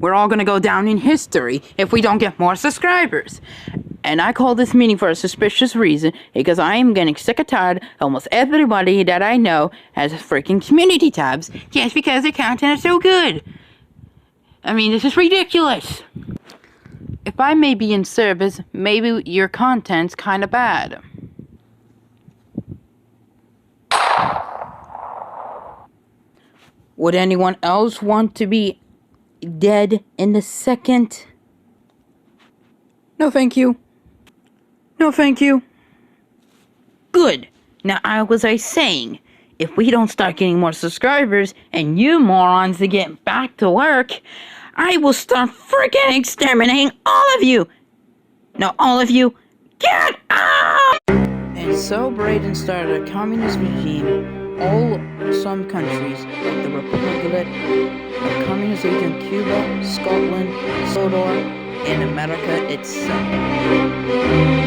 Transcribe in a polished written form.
we're all gonna go down in history if we don't get more subscribers. And I call this meeting for a suspicious reason, because I am getting sick and tired of almost everybody that I know has freaking community tabs just because their content is so good. I mean, this is ridiculous. If I may be in service, maybe your content's kinda bad. Would anyone else want to be dead in the second? No, thank you. No, thank you. Good. Now, was I saying, if we don't start getting more subscribers and you morons to get back to work, I will start freaking exterminating all of you. No, all of you, get out! And so Braden started a communist regime. Some countries, like the Republic of Communist Agent Cuba, Scotland, Sodor, and America itself.